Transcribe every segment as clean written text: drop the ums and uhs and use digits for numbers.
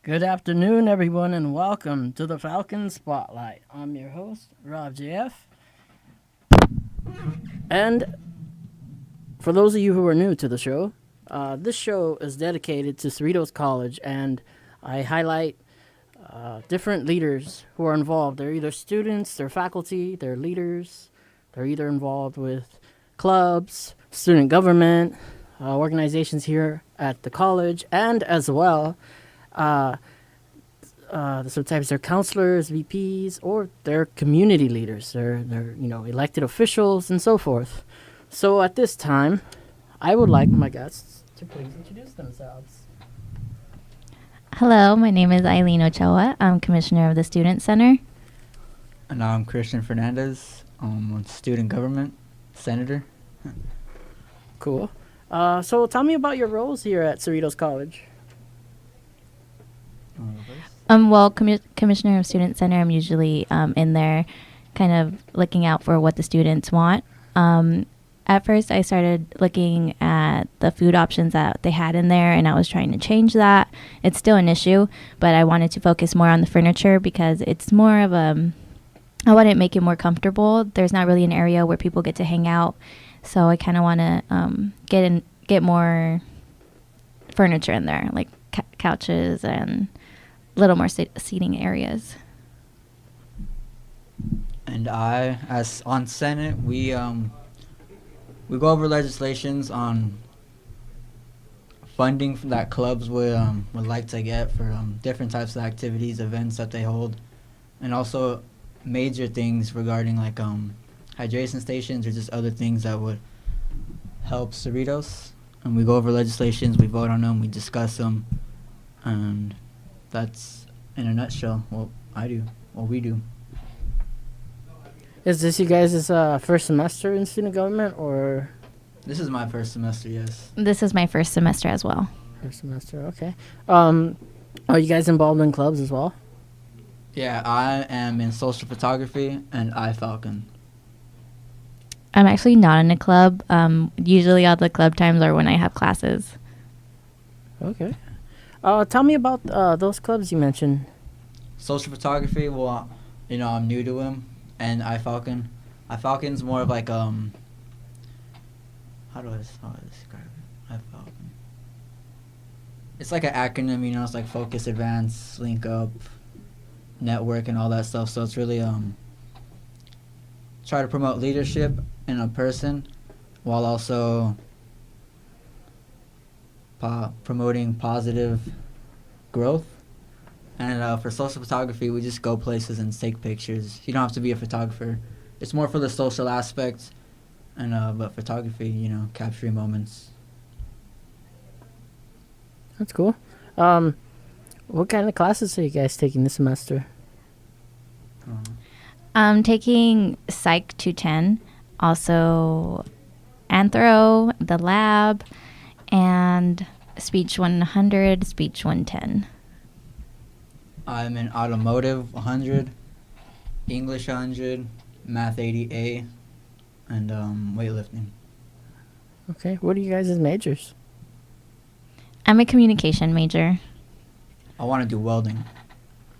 Good afternoon, everyone, and welcome to the Falcon Spotlight. I'm your host, Rob JF. And for those of you who are new to the show, this show is dedicated to Cerritos College, and I highlight different leaders who are involved. They're either students, they're faculty, they're leaders. They're either involved with clubs, student government, organizations here at the college, and as well, sometimes they're counselors, VPs, or they're community leaders. They're elected officials and so forth. So at this time, I would like my guests to please introduce themselves. Hello, my name is Eileen Ochoa. I'm Commissioner of the Student Center. And I'm Christian Fernandez. I'm student government senator. Cool. So tell me about your roles here at Cerritos College. Commissioner of Student Center, I'm usually in there kind of looking out for what the students want. At first, I started looking at the food options that they had in there, and I was trying to change that. It's still an issue, but I wanted to focus more on the furniture because it's more of I want to make it more comfortable. There's not really an area where people get to hang out, so I kind of want to get more furniture in there, like couches and a little more seating areas. And I, as on Senate, we go over legislations on funding that clubs would like to get for different types of activities, events that they hold, and also major things regarding like hydration stations or just other things that would help Cerritos. And we go over legislations, we vote on them, we discuss them, and that's in a nutshell what we do. Is this you guys' first semester in student government, or? This is my first semester, yes. This is my first semester as well. First semester, okay. Are you guys involved in clubs as well? Yeah, I am in social photography and Falcon. I'm actually not in a club. Usually all the club times are when I have classes. Okay. Tell me about those clubs you mentioned. Social photography, well, I'm new to them. And Falcon's more of like how do I describe it? Falcon. It's like an acronym, it's like focus, advance, link up, network, and all that stuff. So it's really try to promote leadership in a person while also promoting positive growth. And for social photography, we just go places and take pictures. You don't have to be a photographer. It's more for the social aspect, and but photography, capturing moments. That's cool. What kind of classes are you guys taking this semester? I'm taking Psych 210, also Anthro, the lab, and Speech 100, Speech 110. I'm in Automotive 100, English 100, Math 80A, and weightlifting. Okay, what are you guys' majors? I'm a communication major. I want to do welding.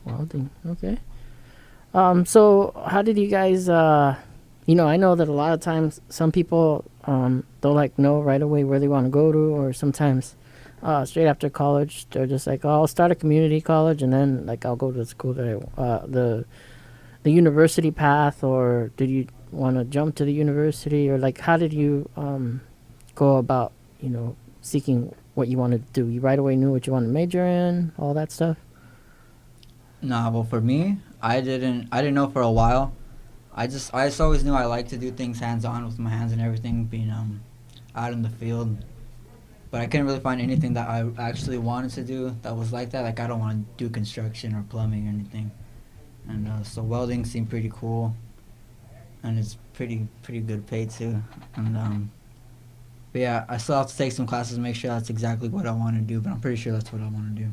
Welding, okay. So how did you guys, I know that a lot of times some people don't know right away where they want to go to, or sometimes straight after college, they're just like, I'll start a community college and then I'll go to the school that the university path, or did you want to jump to the university, or how did you go about, seeking what you wanted to do? You right away knew what you wanted to major in, all that stuff? Nah, well for me, I didn't know for a while. I just always knew I liked to do things hands-on with my hands and everything, being out in the field. But I couldn't really find anything that I actually wanted to do that was like that. Like, I don't want to do construction or plumbing or anything. And so welding seemed pretty cool. And it's pretty good pay, too. And but yeah, I still have to take some classes to make sure that's exactly what I want to do. But I'm pretty sure that's what I want to do.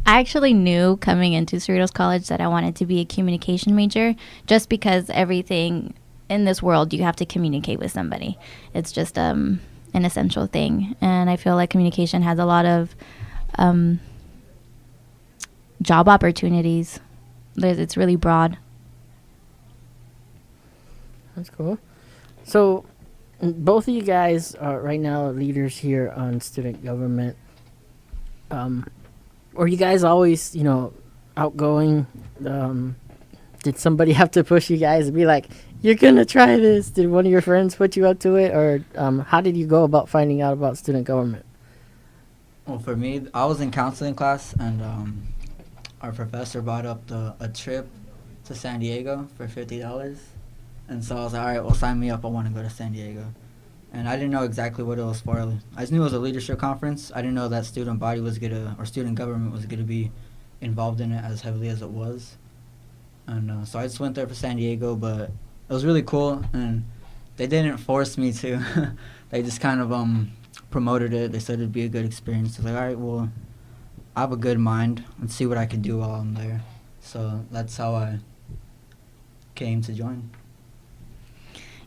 I actually knew coming into Cerritos College that I wanted to be a communication major, just because everything in this world, you have to communicate with somebody. It's just an essential thing. And I feel like communication has a lot of job opportunities. It's really broad. That's cool. So, both of you guys are right now leaders here on student government. Were you guys always, outgoing? Did somebody have to push you guys to be like, you're going to try this? Did one of your friends put you up to it? Or how did you go about finding out about student government? Well, for me, I was in counseling class, and our professor brought up a trip to San Diego for $50. And so I was like, all right, well, sign me up. I want to go to San Diego. And I didn't know exactly what it was for. I just knew it was a leadership conference. I didn't know that student body was or student government was going to be involved in it as heavily as it was. And so I just went there for San Diego, but it was really cool. And they didn't force me to. They just kind of promoted it. They said it'd be a good experience. I was like, all right, well, I have a good mind. Let's see what I can do while I'm there. So that's how I came to join.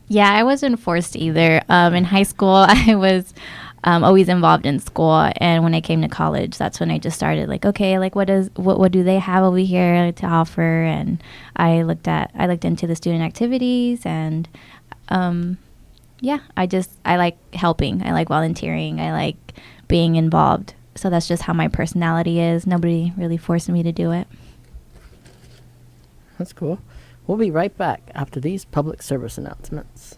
Yeah, I wasn't forced either. In high school, I was always involved in school, and when I came to college, that's when I just started like, okay, like what do they have over here to offer? And I looked into the student activities, and yeah, I like helping, I like volunteering, I like being involved. So that's just how my personality is. Nobody really forced me to do it. That's cool. We'll be right back after these public service announcements.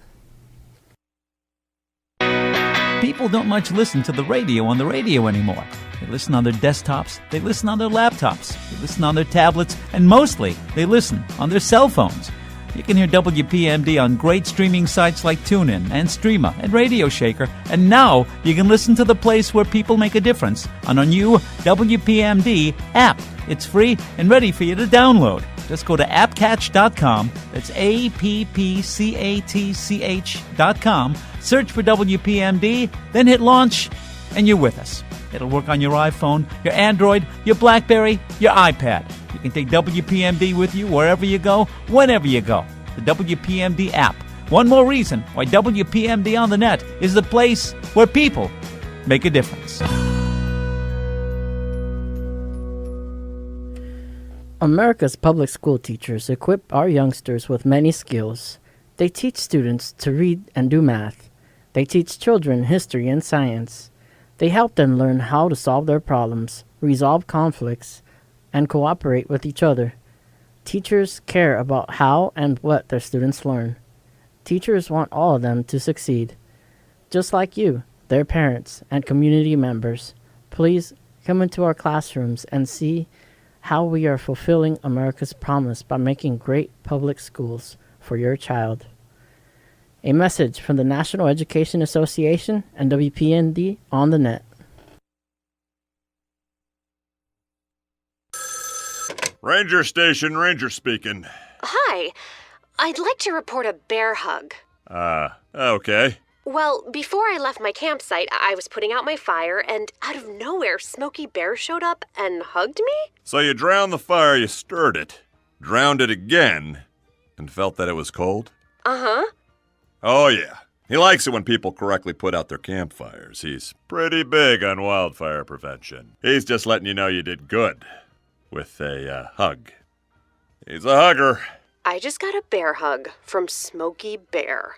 People don't much listen to the radio on the radio anymore. They listen on their desktops, they listen on their laptops, they listen on their tablets, and mostly they listen on their cell phones. You can hear WPMD on great streaming sites like TuneIn and Streema and Radio Shaker, and now you can listen to the place where people make a difference on our new WPMD app. It's free and ready for you to download. Just go to appcatch.com, that's appcatch.com, search for WPMD, then hit launch, and you're with us. It'll work on your iPhone, your Android, your BlackBerry, your iPad. You can take WPMD with you wherever you go, whenever you go. The WPMD app. One more reason why WPMD on the net is the place where people make a difference. America's public school teachers equip our youngsters with many skills. They teach students to read and do math. They teach children history and science. They help them learn how to solve their problems, resolve conflicts, and cooperate with each other. Teachers care about how and what their students learn. Teachers want all of them to succeed. Just like you, their parents and community members, please come into our classrooms and see how we are fulfilling America's promise by making great public schools for your child. A message from the National Education Association and WPND on the net. Ranger Station, Ranger speaking. Hi. I'd like to report a bear hug. Okay. Well, before I left my campsite, I was putting out my fire, and out of nowhere, Smokey Bear showed up and hugged me? So you drowned the fire, you stirred it, drowned it again, and felt that it was cold? Uh-huh. Oh, yeah. He likes it when people correctly put out their campfires. He's pretty big on wildfire prevention. He's just letting you know you did good with a hug. He's a hugger. I just got a bear hug from Smokey Bear.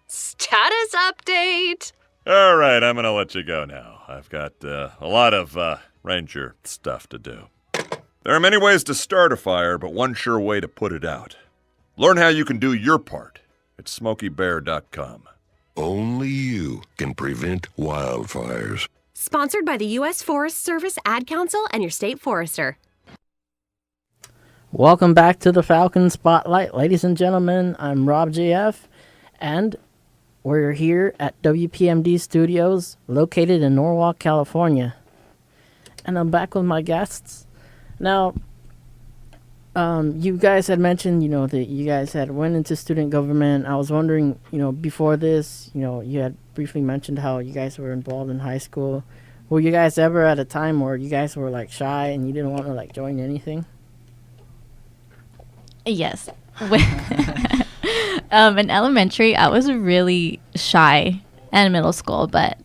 Status update! All right, I'm going to let you go now. I've got a lot of ranger stuff to do. There are many ways to start a fire, but one sure way to put it out. Learn how you can do your part at SmokeyBear.com. Only you can prevent wildfires. Sponsored by the U.S. Forest Service, Ad Council, and your state forester. Welcome back to the Falcon Spotlight. Ladies and gentlemen, I'm Rob JF, and we're here at WPMD Studios, located in Norwalk, California. And I'm back with my guests. Now, you guys had mentioned, that you guys had went into student government. I was wondering, before this, you had briefly mentioned how you guys were involved in high school. Were you guys ever at a time where you guys were, shy and you didn't want to, join anything? Yes. In elementary, I was really shy, and middle school, but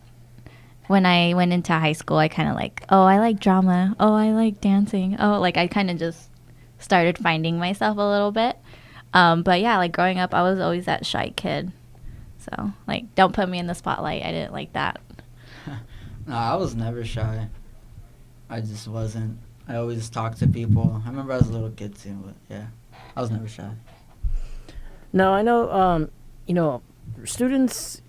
when I went into high school, I kind of like, oh, I like drama. Oh, I like dancing. Oh, like I kind of just started finding myself a little bit. But yeah, like growing up, I was always that shy kid. So like, don't put me in the spotlight. I didn't like that. No, I was never shy. I just wasn't. I always talked to people. I remember I was a little kid too, but yeah, I was never shy. No, I know, students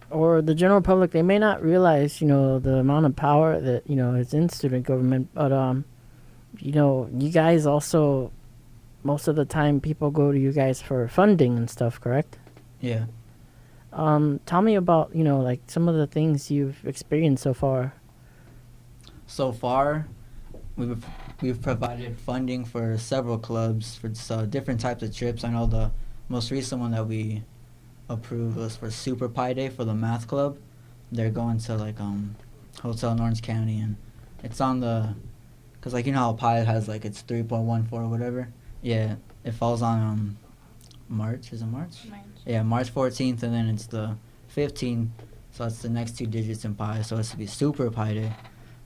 or the general public, they may not realize, the amount of power that, is in student government. But, you guys also, most of the time, people go to you guys for funding and stuff, correct? Yeah. Tell me about, like some of the things you've experienced so far. So far, we've provided funding for several clubs for different types of trips. I know the most recent one that we approved was for Super Pi Day for the math club. They're going to like hotel in Orange County, and it's on the, cause like how pi has like it's 3.14 or whatever. Yeah, it falls on March. Is it March? Yeah, March 14th, and then it's the 15th. So it's the next 2 digits in pi. So it's to be Super Pi Day.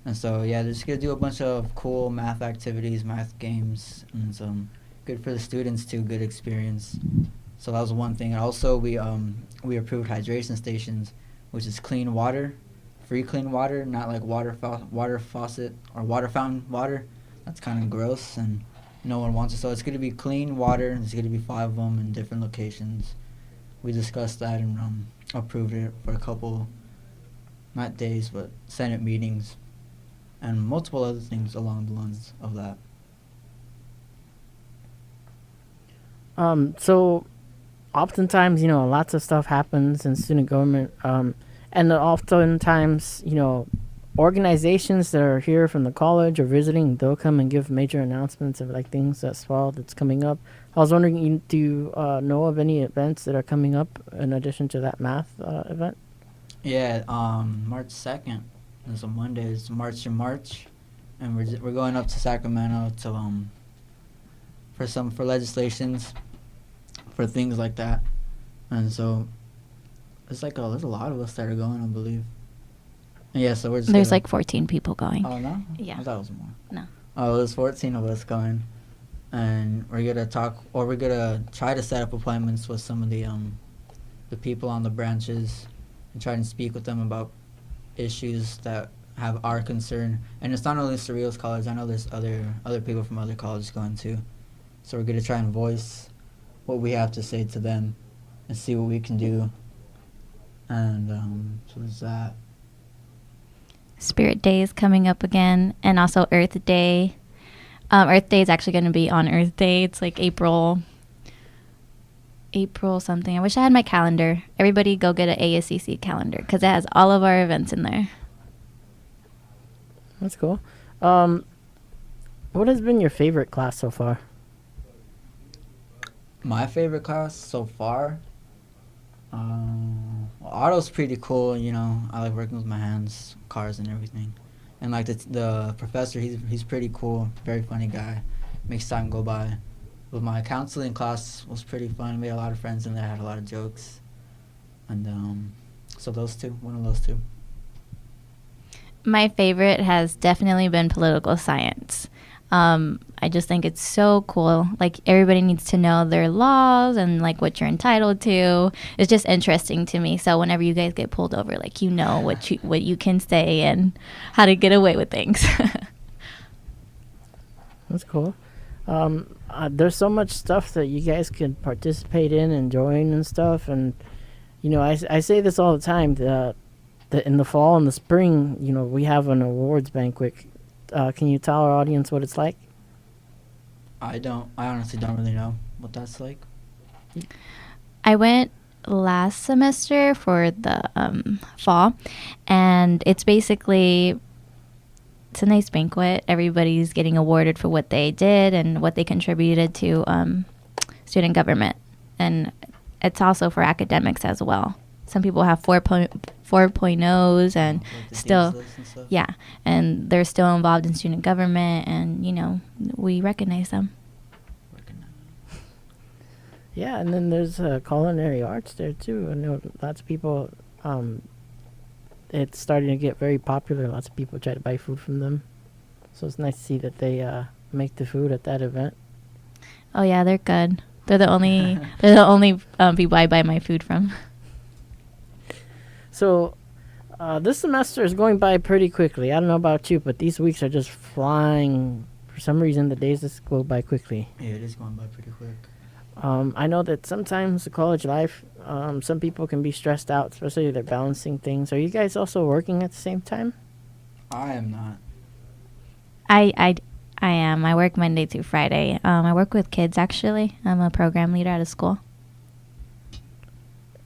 And so, yeah, they're just going to do a bunch of cool math activities, math games, and some good for the students, too, good experience. So that was one thing. And also, we approved hydration stations, which is clean water, free clean water, not like water faucet or water fountain water. That's kind of gross, and no one wants it. So it's going to be clean water, and there's going to be 5 of them in different locations. We discussed that and approved it for a couple, not days, but Senate meetings. And multiple other things along the lines of that. So oftentimes, lots of stuff happens in student government. And oftentimes, organizations that are here from the college or visiting, they'll come and give major announcements of like things that's coming up. I was wondering, do you know of any events that are coming up in addition to that math event? Yeah, March 2nd. It's a Monday. It's March in March, and we're going up to Sacramento to for legislations, for things like that, and so it's like there's a lot of us that are going, I believe. And yeah, so There's like 14 people going. Oh no? Yeah. I thought it was more. No. Oh, there's 14 of us going, and we're gonna try to set up appointments with some of the people on the branches, and try and speak with them about issues that have our concern. And it's not only Surreal's college. I know there's other people from other colleges going too. So we're going to try and voice what we have to say to them and see what we can do. And so there's that. Spirit Day is coming up again, and also Earth Day. Earth Day is actually going to be on Earth Day. It's like April something. I wish I had my calendar. Everybody go get an ascc calendar because it has all of our events in there. That's cool. What has been your favorite class so far? My favorite class so far? Auto's pretty cool, I like working with my hands, cars and everything. And like the professor, he's pretty cool, very funny guy. Makes time go by. But my counseling class was pretty fun. Made a lot of friends in there, had a lot of jokes. And so one of those two. My favorite has definitely been political science. I just think it's so cool. Like, everybody needs to know their laws and like what you're entitled to. It's just interesting to me. So whenever you guys get pulled over, like, what you can say and how to get away with things. That's cool. There's so much stuff that you guys can participate in and join and stuff. And, I say this all the time, that in the fall and the spring, we have an awards banquet. Can you tell our audience what it's like? I honestly don't really know what that's like. I went last semester for the fall, and it's basically, it's a nice banquet. Everybody's getting awarded for what they did and what they contributed to student government. And it's also for academics as well. Some people have 4.0s and still, yeah, and they're still involved in student government, and, we recognize them. Yeah, and then there's culinary arts there, too. I know lots of people it's starting to get very popular. Lots of people try to buy food from them. So it's nice to see that they make the food at that event. Oh yeah, they're good. They're the only people I buy my food from. So this semester is going by pretty quickly. I don't know about you, but these weeks are just flying. For some reason, the days just go by quickly. Yeah, it is going by pretty quick. I know that sometimes the college life, some people can be stressed out, especially if they're balancing things. Are you guys also working at the same time? I am not. I am. I work Monday through Friday. I work with kids, actually. I'm a program leader at a school.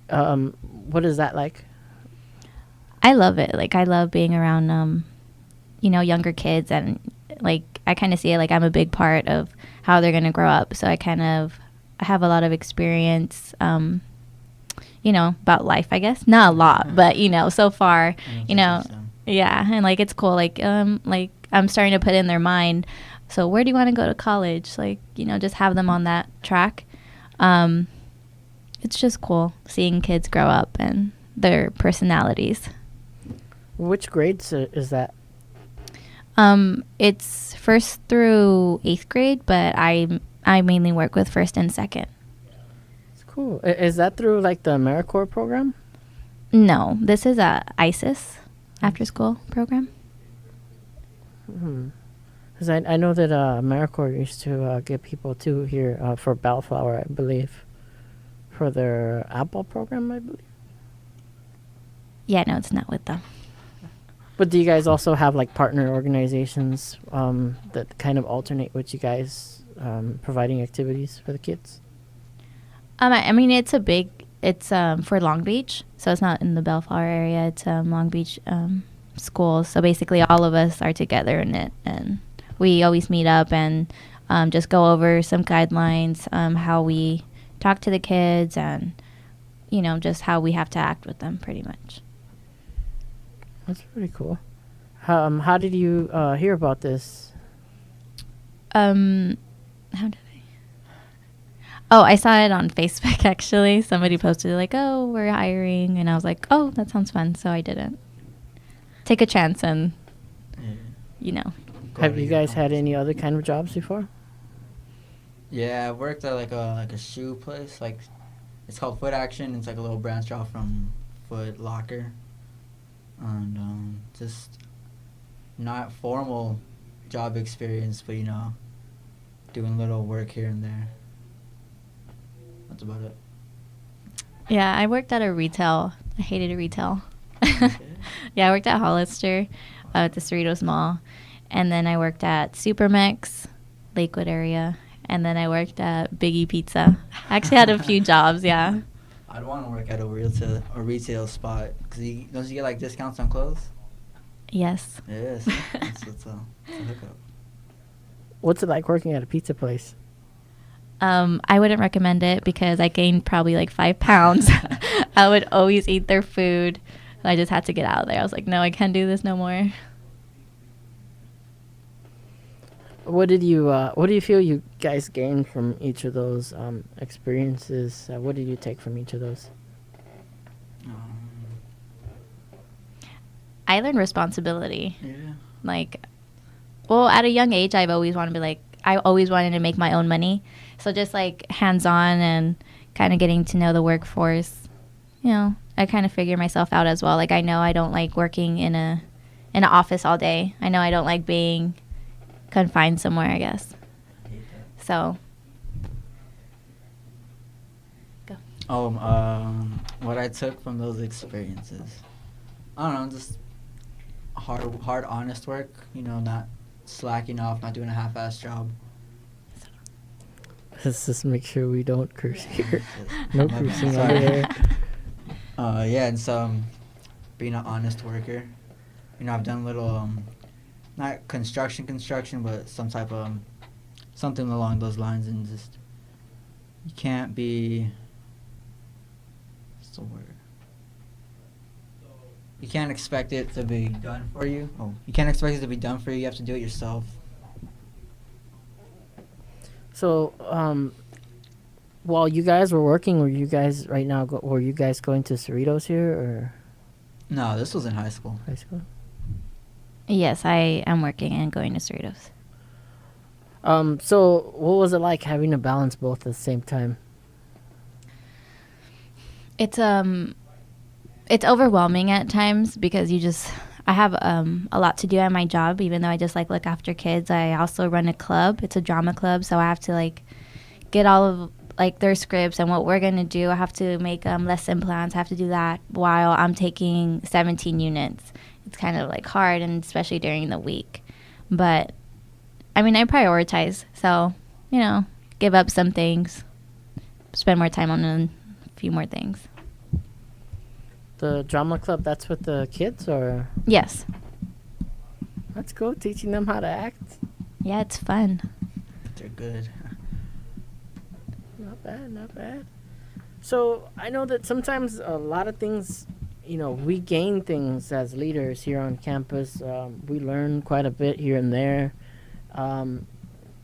What is that like? I love it. Like, I love being around, younger kids. And, like, I kind of see it like I'm a big part of how they're going to grow up. So I have a lot of experience, about life, I guess. Not a lot, but, so far, yeah. And, like, it's cool. Like, I'm starting to put in their mind, so where do you want to go to college? Like, just have them on that track. It's just cool seeing kids grow up and their personalities. Which grades is that? It's 1st through 8th grade, but I mainly work with 1st and 2nd. It's cool. Is that through like the AmeriCorps program? No, this is a ISIS after school program. Because I know that AmeriCorps used to get people too here for Bellflower, I believe, for their Apple program, I believe. Yeah, no, it's not with them. But do you guys also have like partner organizations that kind of alternate with you guys providing activities for the kids? I mean, it's for Long Beach, so it's not in the Bellflower area. It's Long Beach schools. So basically, all of us are together in it, and we always meet up and just go over some guidelines, how we talk to the kids, and just how we have to act with them, pretty much. That's pretty cool. How did you hear about this? How did I? Oh, I saw it on Facebook, actually. Somebody posted like, "Oh, we're hiring," and I was like, "Oh, that sounds fun." So I didn't take a chance, and Have you guys had any other kind of jobs before? Yeah, I worked at like a shoe place. Like, it's called Foot Action. It's like a little branch off from Foot Locker. And just not formal job experience, but doing little work here and there. That's about it. Yeah, I worked at a retail. I hated retail. Okay. Yeah, I worked at Hollister at the Cerritos Mall. And then I worked at Supermex, Lakewood area. And then I worked at Biggie Pizza. I actually had a few jobs, yeah. I'd want to work at a retail spot, because don't you get like discounts on clothes? Yes. Yes. It's a hookup. What's it like working at a pizza place? I wouldn't recommend it because I gained probably like 5 pounds. I would always eat their food. I just had to get out of there. I was like, no, I can't do this no more. What do you feel you guys gained from each of those experiences? What did you take from each of those? I learned responsibility. Yeah. Like, well, at a young age, I always wanted to make my own money. So just like hands-on and kind of getting to know the workforce, I kind of figure myself out as well. Like, I know I don't like working in an office all day. I know I don't like being confined somewhere, I guess. So, go. What I took from those experiences, I don't know, just hard, honest work. Not slacking off, not doing a half-assed job. Let's just make sure we don't curse here. No My bad, cursing sorry. over there. Yeah, and so being an honest worker. I've done little not construction, but some type of something along those lines, and just you can't be. What's the word? You can't expect it to be done for you. You can't expect it to be done for you. You have to do it yourself. So, while you guys were working, were you guys right now? Were you guys going to Cerritos here, or? No, this was in high school. High school. Yes, I am working and going to Cerritos. So what was it like having to balance both at the same time? It's overwhelming at times because I have a lot to do at my job. Even though I just like look after kids, I also run a club. It's a drama club, so I have to like get all of like their scripts and what we're gonna do. I have to make lesson plans. I have to do that while I'm taking 17 units. It's kind of like hard, and especially during the week. But I mean, I prioritize, so give up some things, spend more time on a few more things. The drama club, that's with the kids, or? Yes. That's cool, teaching them how to act. Yeah, it's fun. They're good. Not bad, not bad. So I know that sometimes a lot of things, we gain things as leaders here on campus. We learn quite a bit here and there.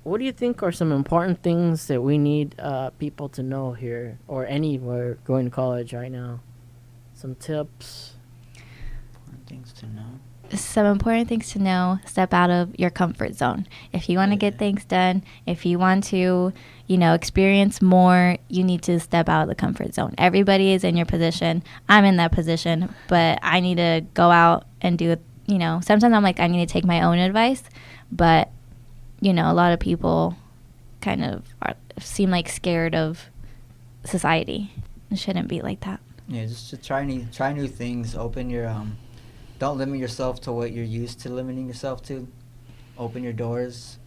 What do you think are some important things that we need people to know here or anywhere going to college right now? Some tips. Things to know. Some important things to know: step out of your comfort zone. If you want to get things done, if you want to, experience more, you need to step out of the comfort zone. Everybody is in your position. I'm in that position, but I need to go out and do it. Sometimes I'm like, I need to take my own advice, but a lot of people kind of seem like scared of society. It shouldn't be like that. Yeah, just to try new things. Open your don't limit yourself to what you're used to limiting yourself to. Open your doors.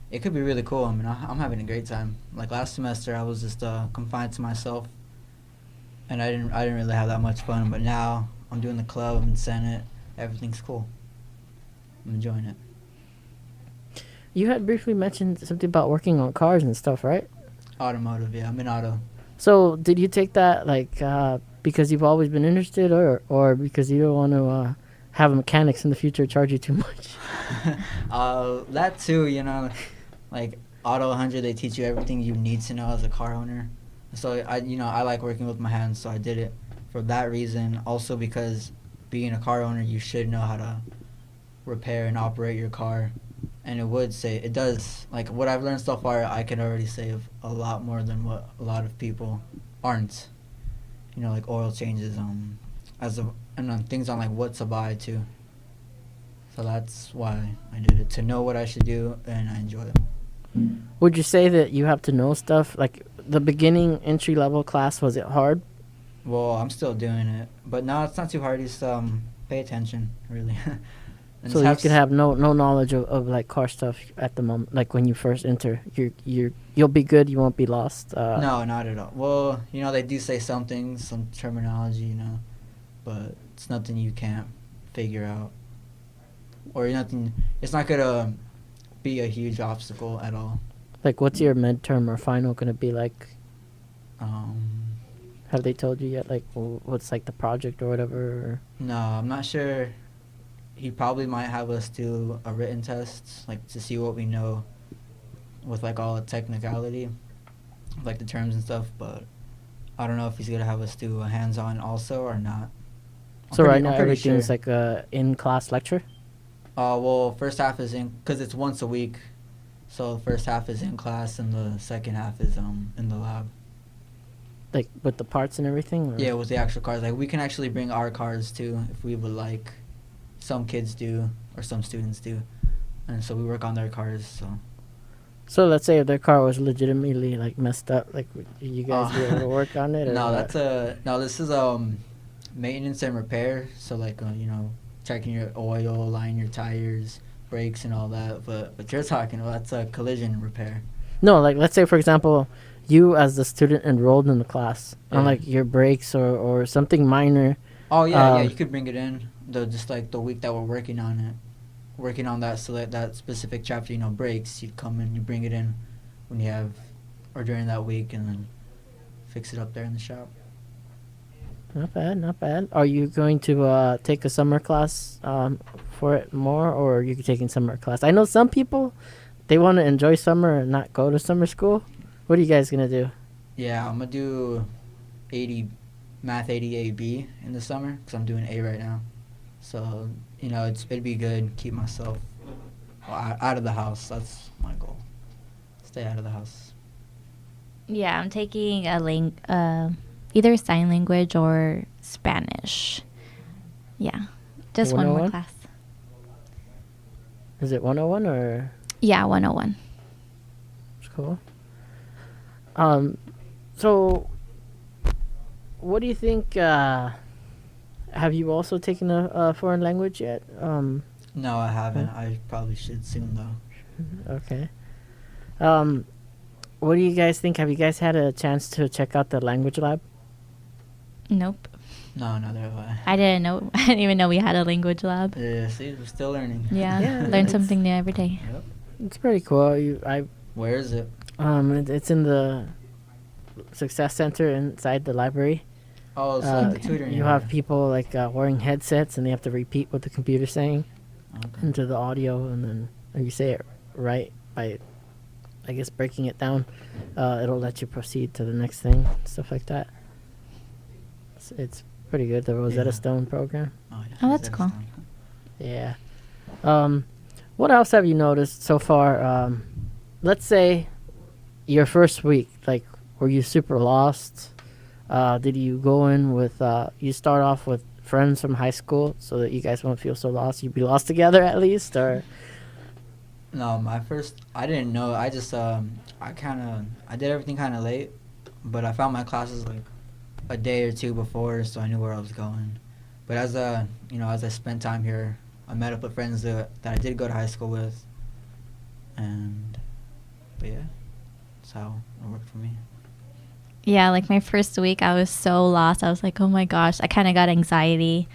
It could be really cool. I mean, I'm having a great time. Like last semester, I was just confined to myself, and I didn't really have that much fun. But now I'm doing the club, I'm in Senate. Everything's cool. I'm enjoying it. You had briefly mentioned something about working on cars and stuff, right? Automotive, yeah. I'm in auto. So did you take that because you've always been interested, or because you don't want to have mechanics in the future charge you too much? That too, like Auto 100, they teach you everything you need to know as a car owner. So I like working with my hands, so I did it for that reason. Also because being a car owner, you should know how to repair and operate your car. And it does, like what I've learned so far, I can already save a lot more than what a lot of people aren't. Like oil changes, and on things on like what to buy too. So that's why I did it, to know what I should do, and I enjoy it. Would you say that you have to know stuff? Like the beginning entry level class, was it hard? Well, I'm still doing it, but no, it's not too hard. Just pay attention, really. So you could have no knowledge of like car stuff at the moment. Like when you first enter, you'll be good. You won't be lost. No, not at all. Well, they do say some things, some terminology, but it's nothing you can't figure out, or nothing. It's not gonna be a huge obstacle at all. Like, what's your midterm or final gonna be like? Have they told you yet? Like, what's like the project or whatever? Or? No, I'm not sure. He probably might have us do a written test, like to see what we know with like all the technicality, like the terms and stuff, but I don't know if he's going to have us do a hands-on also or not. So right now everything's like a in-class lecture? Well, first half is because it's once a week, so the first half is in class and the second half is in the lab. Like with the parts and everything? Or? Yeah, with the actual cars. Like we can actually bring our cars too if we would like. Some kids do, or some students do, and so we work on their cars. So let's say if their car was legitimately like messed up, like would you guys be able to work on it? Or No, what? This is maintenance and repair. So like checking your oil, lining your tires, brakes, and all that. But what you're talking about, that's a collision repair. No, like let's say for example, you as the student enrolled in the class on like your brakes or something minor. Oh yeah, you could bring it in. Just like the week that we're working on that that specific chapter, breaks, you come in, you bring it in when you have, or during that week, and then fix it up there in the shop. Not bad, not bad. Are you going to take a summer class for it more, or are you taking summer class? I know some people, they want to enjoy summer and not go to summer school. What are you guys going to do? Yeah, I'm going to do 80 Math 80 AB in the summer because I'm doing A right now. So, it'd be good to keep myself out of the house. That's my goal. Stay out of the house. Yeah, I'm taking either sign language or Spanish. Yeah, just one more 101? class. Is it 101 or? Yeah, 101. It's cool. So what do you think? Have you also taken a foreign language yet? No, I haven't. I probably should soon, though. Okay. What do you guys think? Have you guys had a chance to check out the language lab? Nope. No, neither have I. I didn't know. I didn't even know we had a language lab. Yeah, see, we're still learning. Yeah, Yeah, learn it's- something new every day. Yep. It's pretty cool. Where is it? It's in the Success Center inside the library. Oh, it's like the tutoring. You have people like wearing headsets, and they have to repeat what the computer's saying Okay. into the audio, and then if you say it right by, I guess, breaking it down, it'll let you proceed to the next thing, stuff like that. It's pretty good. The Rosetta Yeah. Stone program. Oh, yeah, Oh, that's Rosetta cool. Stone. Yeah. What else have you noticed so far? Let's say your first week, like, were you super lost? Did you go in with, you start off with friends from high school so that you guys won't feel so lost? You'd be lost together at least, or? No, I didn't know. I just, I did everything kind of late, but I found my classes like a day or two before, so I knew where I was going. But as I spent time here, I met up with friends that I did go to high school with, but yeah, that's how it worked for me. Yeah, like my first week, I was so lost. I was like, oh my gosh, I kind of got anxiety.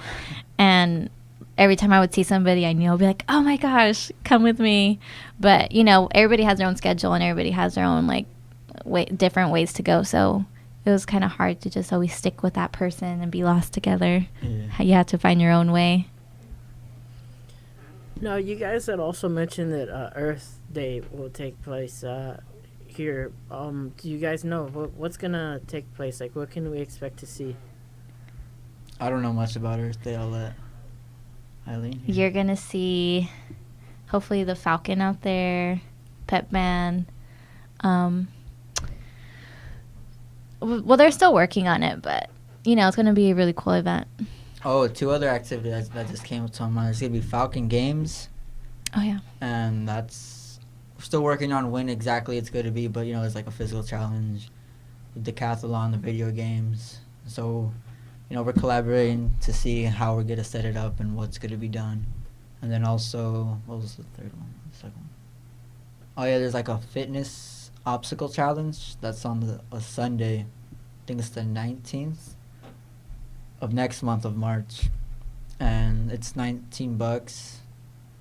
And every time I would see somebody I knew, I'd be like, oh my gosh, come with me. But, everybody has their own schedule and everybody has their own, like, different ways to go. So it was kind of hard to just always stick with that person and be lost together. Yeah. You have to find your own way. No, you guys had also mentioned that Earth Day will take place here. Do you guys know what's gonna take place? Like, what can we expect to see? I don't know much about Earth Day. I'll let Eileen hear. You're going to see, hopefully, the Falcon out there, Pep Man. Well, they're still working on it, but, it's going to be a really cool event. Oh, two other activities that just came to my mind. There's going to be Falcon Games, Oh, yeah. and we're still working on when exactly it's going to be, but, it's like a physical challenge, the decathlon, the video games. So, we're collaborating to see how we're going to set it up and what's going to be done. And then also, what was the third one? The second one? Oh, yeah, there's like a fitness obstacle challenge that's on a Sunday. I think it's the 19th of next month of March. And it's $19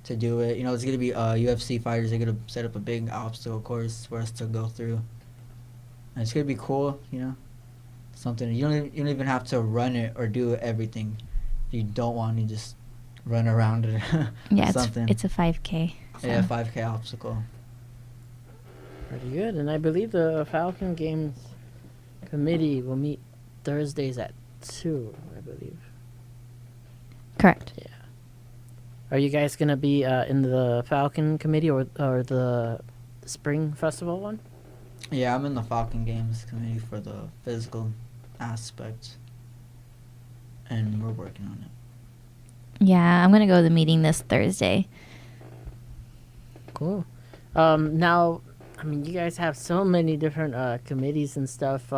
to do it. It's going to be UFC fighters. They're going to set up a big obstacle course for us to go through. And it's going to be cool, something. You don't even have to run it or do everything. If you don't want to, just run around it. Yeah, something. it's a 5K. So. Yeah, 5K obstacle. Pretty good. And I believe the Falcon Games committee will meet Thursdays at 2, I believe. Correct. Yeah. Are you guys gonna be in the Falcon committee or the Spring Festival one? Yeah, I'm in the Falcon Games committee for the physical aspect, and we're working on it. Yeah, I'm going to go to the meeting this Thursday. Cool. Now, I mean, you guys have so many different committees and stuff.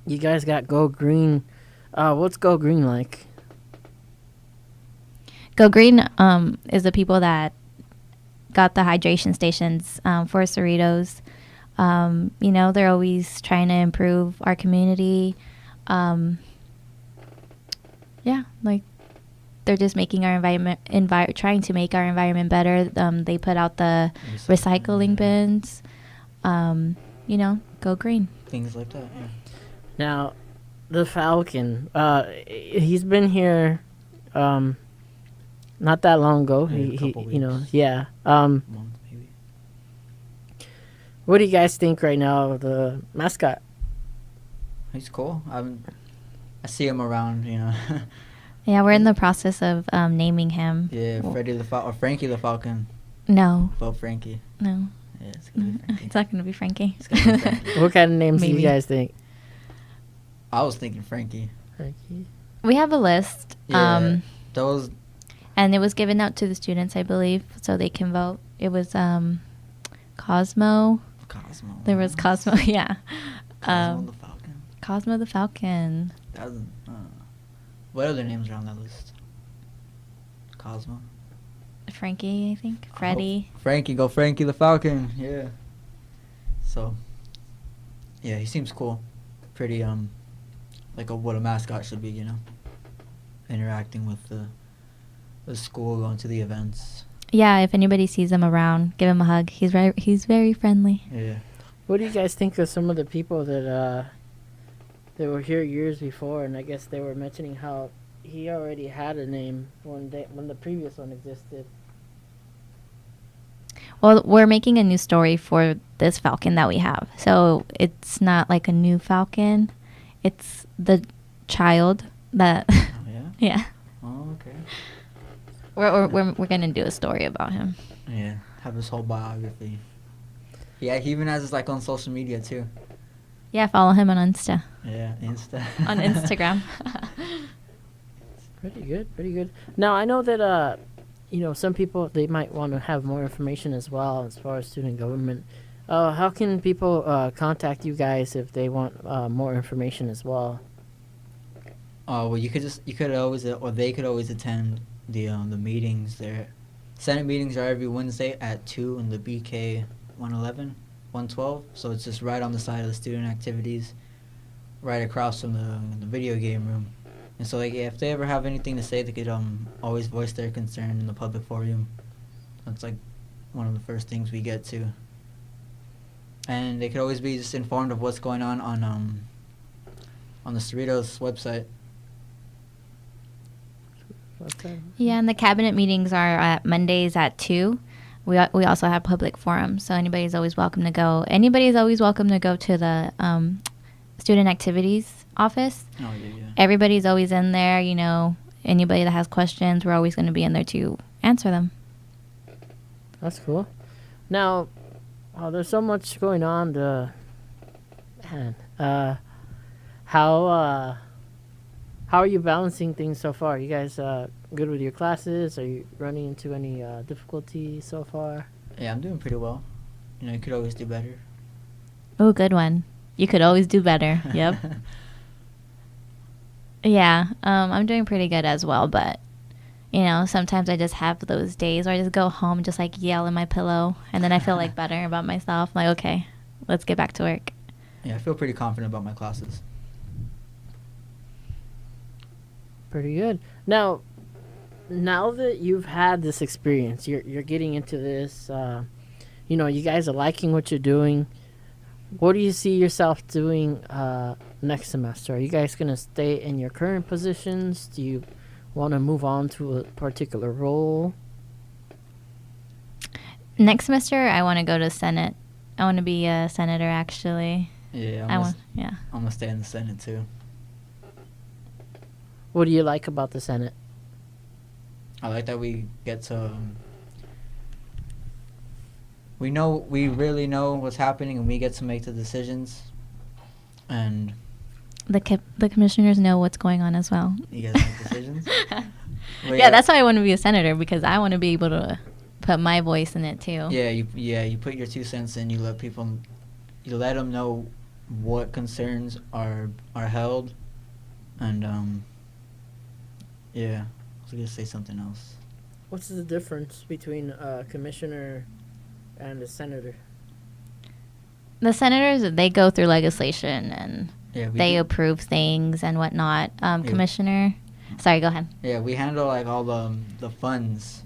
You guys got Go Green. What's Go Green like? Go Green is the people that got the hydration stations for Cerritos. They're always trying to improve our community. They're just making our environment, trying to make our environment better. They put out the recycling bins. Go Green. Things like that. Yeah. Now, the Falcon. He's been here. Not that long ago. Yeah, a couple weeks. Yeah. Month maybe. What do you guys think right now of the mascot? He's cool. I see him around, you know. Yeah, we're in the process of naming him. Yeah, Well, Freddie the Falcon or Frankie the Falcon. No, Vote Frankie. no. Yeah, it's gonna be Frankie. It's not going to be Frankie. It's gonna be Frankie. What kind of names do you Maybe. guys think? I was thinking Frankie. Frankie? We have a list. Yeah, those. And it was given out to the students, I believe, so they can vote. It was Cosmo. Cosmo. There was Cosmo, yeah. Cosmo the Falcon. Cosmo the Falcon. That was, what other names are on that list? Cosmo. Frankie, I think. Freddie. Oh, Frankie, go Frankie the Falcon. Yeah. So. Yeah, he seems cool. Pretty like what a mascot should be, you know. Interacting with the school, going to the events. Yeah, if anybody sees him around, give him a hug. He's very friendly. Yeah. What do you guys think of some of the people that were here years before, and I guess they were mentioning how he already had a name when the previous one existed? Well, we're making a new story for this Falcon that we have. So it's not like a new Falcon. It's the child that... Oh, yeah? Yeah. Oh, okay. We're going to do a story about him. Yeah. Have his whole biography. Yeah, he even has his, like, on social media, too. Yeah, follow him on Insta. Yeah, Insta. On Instagram. Pretty good, pretty good. Now, I know that, some people, they might want to have more information as well as far as student government. How can people contact you guys if they want more information as well? Oh, well, you could always, or they could always attend the meetings there. Senate meetings are every Wednesday at 2 in the BK 112. So it's just right on the side of the student activities, right across from the video game room. And so, like, if they ever have anything to say, they could always voice their concern in the public forum. That's like one of the first things we get to. And they could always be just informed of what's going on the Cerritos website. Okay. Yeah, and the cabinet meetings are at Mondays at 2. We also have public forums, so anybody's always welcome to go. Anybody's always welcome to go to the student activities office. Oh, yeah. Everybody's always in there, Anybody that has questions, we're always going to be in there to answer them. That's cool. Now, there's so much going on. How are you balancing things so far? You guys good with your classes? Are you running into any difficulty so far? Yeah, I'm doing pretty well. You could always do better. Oh, good one. You could always do better. Yep. Yeah, I'm doing pretty good as well, but, sometimes I just have those days where I just go home and just, like, yell in my pillow, and then I feel, like, better about myself. I'm like, okay, let's get back to work. Yeah, I feel pretty confident about my classes. Pretty good. Now that you've had this experience, you're getting into this, you guys are liking what you're doing. What do you see yourself doing next semester? Are you guys going to stay in your current positions? Do you want to move on to a particular role? Next semester, I want to go to Senate. I want to be a senator, actually. Yeah, I'm going to stay in the Senate, too. What do you like about the Senate? I like that we get to... we really know what's happening, and we get to make the decisions. And... The commissioners know what's going on as well. You guys make decisions? Yeah, that's why I want to be a senator, because I want to be able to put my voice in it, too. Yeah, you put your 2 cents in, you let them know what concerns are held, and, yeah, I was going to say something else. What's the difference between a commissioner and a senator? The senators, they go through legislation and they do. approve things and whatnot. Commissioner, sorry, go ahead. Yeah, we handle like all the funds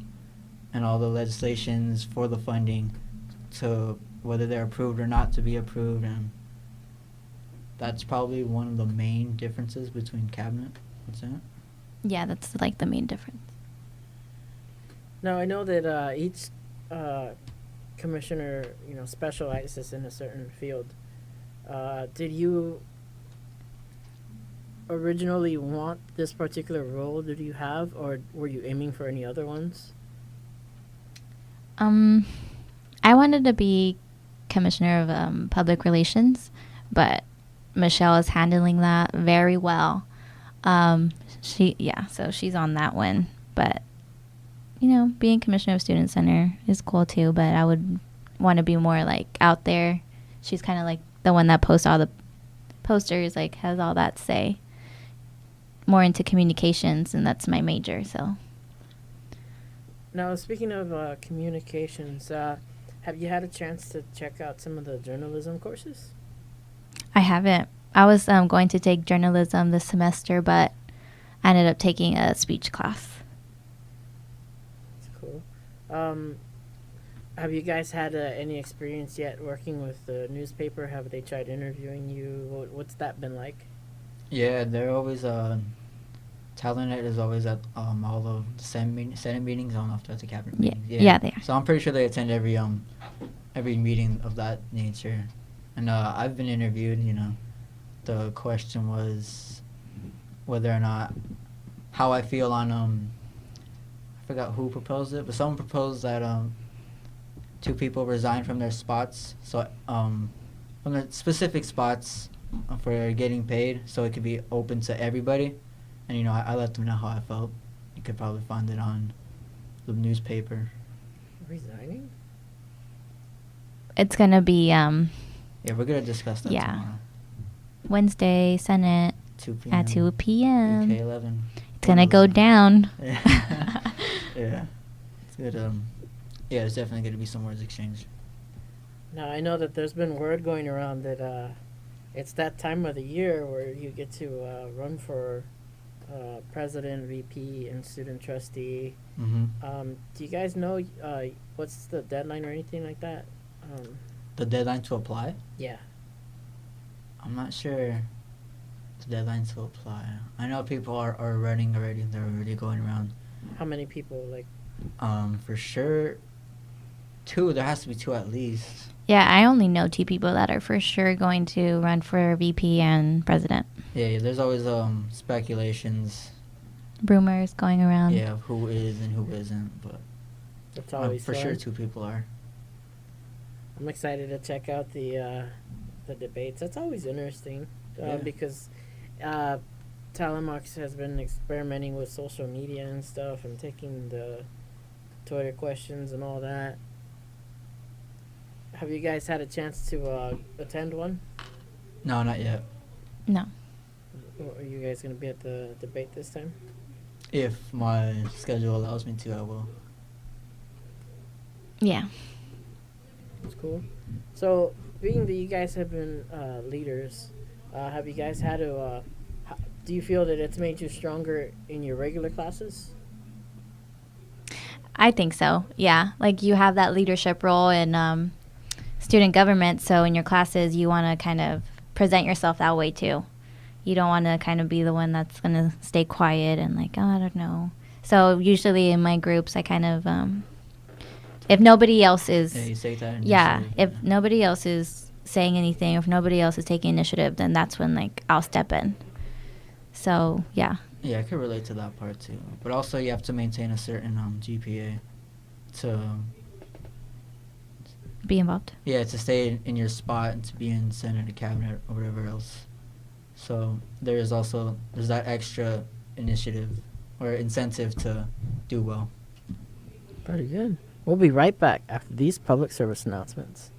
and all the legislations for the funding, to whether they're approved or not to be approved, and that's probably one of the main differences between cabinet and Senate. Yeah, that's like the main difference. Now, I know that each commissioner, specializes in a certain field. Did you originally want this particular role that you have, or were you aiming for any other ones? I wanted to be commissioner of public relations, but Michelle is handling that very well. So she's on that one. But being commissioner of student center is cool too. But I would want to be more like out there. She's kind of like the one that posts all the posters, like has all that to say. More into communications, and that's my major. So. Now, speaking of communications, have you had a chance to check out some of the journalism courses? I haven't. I was going to take journalism this semester, but I ended up taking a speech class. That's cool. Have you guys had any experience yet working with the newspaper? Have they tried interviewing you? What's that been like? Yeah, they're always Talent is always at all the Senate meetings. I don't know if that's a cabinet meeting. Yeah, they are. So I'm pretty sure they attend every meeting of that nature. And I've been interviewed. The question was whether or not how I feel on I forgot who proposed it, but someone proposed that 2 people resign from their spots. So from the specific spots for getting paid, so it could be open to everybody. And, I let them know how I felt. You could probably find it on the newspaper. Resigning? It's going to be Yeah, we're going to discuss that tomorrow. Wednesday, Senate 2 p.m. at 2 p.m. UK11. It's going to go down. Yeah. It's good. Yeah, there's definitely going to be some words exchanged. Now, I know that there's been word going around that it's that time of the year where you get to run for president, VP, and student trustee. Mm-hmm. Do you guys know what's the deadline or anything like that? The deadline to apply? Yeah. I'm not sure the deadline to apply. I know people are running already. They're already going around. How many people? For sure, 2. There has to be 2 at least. Yeah, I only know 2 people that are for sure going to run for VP and president. Yeah, there's always speculations. Rumors going around. Yeah, of who is and who isn't, but It's always for fun. sure 2 people are. I'm excited to check out the debates. That's always interesting because Talamox has been experimenting with social media and stuff and taking the Twitter questions and all that. Have you guys had a chance to attend one? No, not yet. No. Are you guys going to be at the debate this time? If my schedule allows me to, I will. Yeah. That's cool. So, being that you guys have been leaders, have you guys had to, do you feel that it's made you stronger in your regular classes? I think so. Yeah. Like you have that leadership role in student government. So in your classes, you want to kind of present yourself that way too. You don't want to kind of be the one that's going to stay quiet and like, oh, I don't know. So usually in my groups, I kind of, if nobody else is, Yeah, you take that if nobody else is saying anything, if nobody else is taking initiative, then that's when like I'll step in. So yeah. Yeah, I could relate to that part too. But also you have to maintain a certain GPA to Be involved. Yeah, to stay in your spot and to be in Senate or cabinet or whatever else. So there's that extra initiative or incentive to do well. Pretty good. We'll be right back after these public service announcements.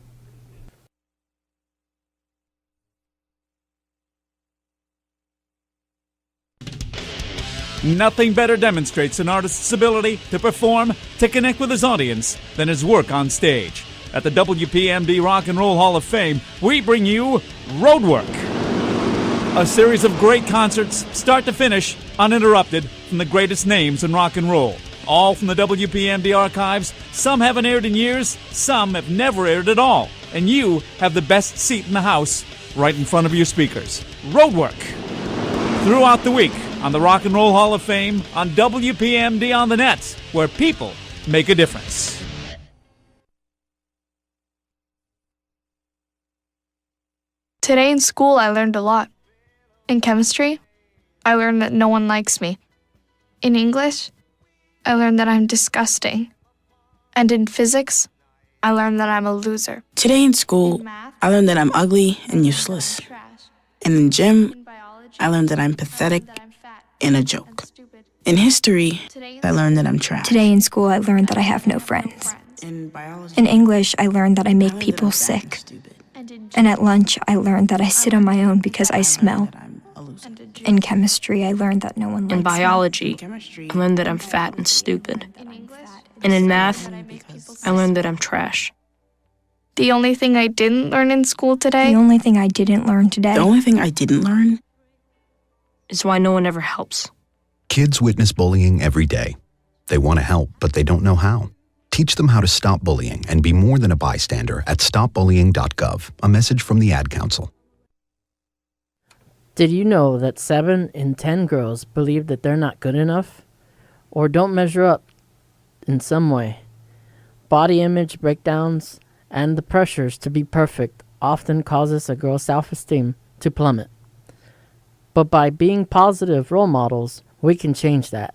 Nothing better demonstrates an artist's ability to perform, to connect with his audience, than his work on stage. At the WPMD Rock and Roll Hall of Fame, we bring you Roadwork. A series of great concerts, start to finish, uninterrupted, from the greatest names in rock and roll. All from the WPMD archives. Some haven't aired in years, some have never aired at all. And you have the best seat in the house, right in front of your speakers. Roadwork. Throughout the week, on the Rock and Roll Hall of Fame, on WPMD on the net, where people make a difference. Today in school, I learned a lot. In chemistry, I learned that no one likes me. In English, I learned that I'm disgusting. And in physics, I learned that I'm a loser. Today in school, I learned that I'm ugly and useless. And in gym, I learned that I'm pathetic and a joke. In history, I learned that I'm trash. Today in school, I learned that I have no friends. In English, I learned that I make people sick. And at lunch, I learned that I sit on my own because I smell. In chemistry, I learned that no one likes me. In biology, I learned that I'm fat and stupid. And in math, I learned that I'm trash. The only thing I didn't learn in school today? The only thing I didn't learn today. The only thing I didn't learn is why no one ever helps. Kids witness bullying every day. They want to help, but they don't know how. Teach them how to stop bullying and be more than a bystander at stopbullying.gov. A message from the Ad Council. Did you know that 7 in 10 girls believe that they're not good enough or don't measure up in some way? Body image breakdowns and the pressures to be perfect often causes a girl's self-esteem to plummet. But by being positive role models, we can change that.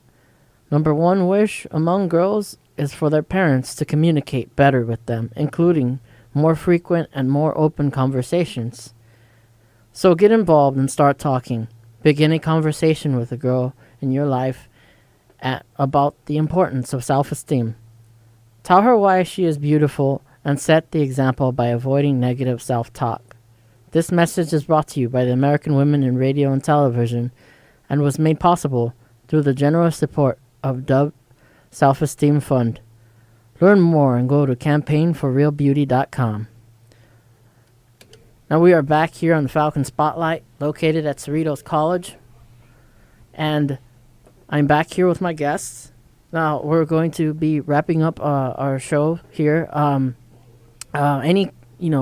Number one wish among girls is for their parents to communicate better with them, including more frequent and more open conversations. So get involved and start talking. Begin a conversation with a girl in your life about the importance of self-esteem. Tell her why she is beautiful and set the example by avoiding negative self-talk. This message is brought to you by the American Women in Radio and Television and was made possible through the generous support of Dove Self-Esteem Fund. Learn more and go to campaignforrealbeauty.com. Now we are back here on the Falcon Spotlight, located at Cerritos College. And I'm back here with my guests. Now we're going to be wrapping up our show here. Any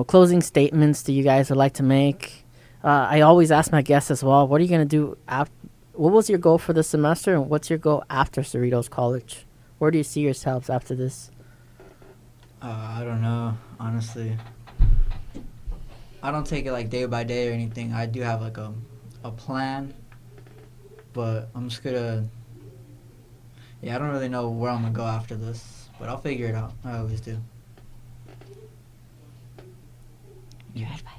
closing statements that you guys would like to make? I always ask my guests as well, what are you going to do after? What was your goal for the semester, and what's your goal after Cerritos College? Where do you see yourselves after this? I don't know, honestly. I don't take it like day by day or anything. I do have like a plan, but I'm just gonna. Yeah, I don't really know where I'm gonna go after this, but I'll figure it out. I always do. Your advice.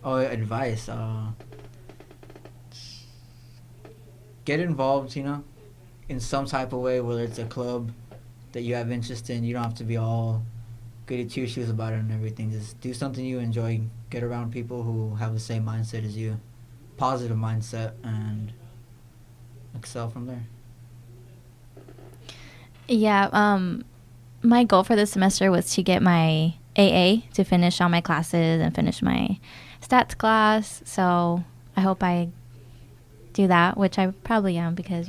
Oh, advice. Get involved, in some type of way, whether it's a club that you have interest in. You don't have to be all goody two-shoes about it and everything. Just do something you enjoy. Get around people who have the same mindset as you. Positive mindset, and excel from there. Yeah, my goal for this semester was to get my AA, to finish all my classes and finish my stats class. So I hope I do that, which I probably am because,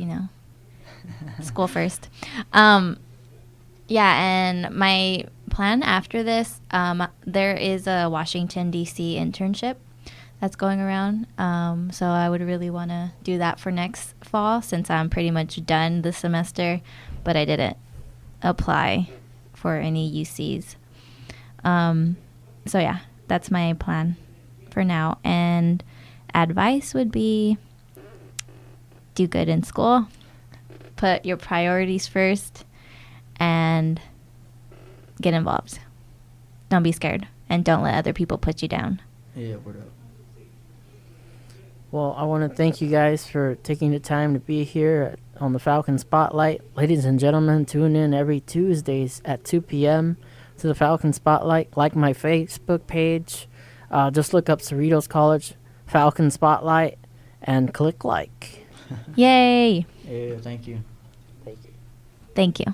school first. Yeah, and my plan after this, there is a Washington, D.C. internship that's going around. So I would really want to do that for next fall since I'm pretty much done this semester, but I didn't apply for any UCs. So yeah, that's my plan for now. And advice would be do good in school, put your priorities first, and get involved. Don't be scared, and don't let other people put you down. Yeah, what up? Well, I want to thank you guys for taking the time to be here on the Falcon Spotlight. Ladies and gentlemen, tune in every Tuesdays at 2 p.m. to the Falcon Spotlight. Like my Facebook page. Just look up Cerritos College Falcon Spotlight and click like. Yay! Yeah, thank you. Thank you.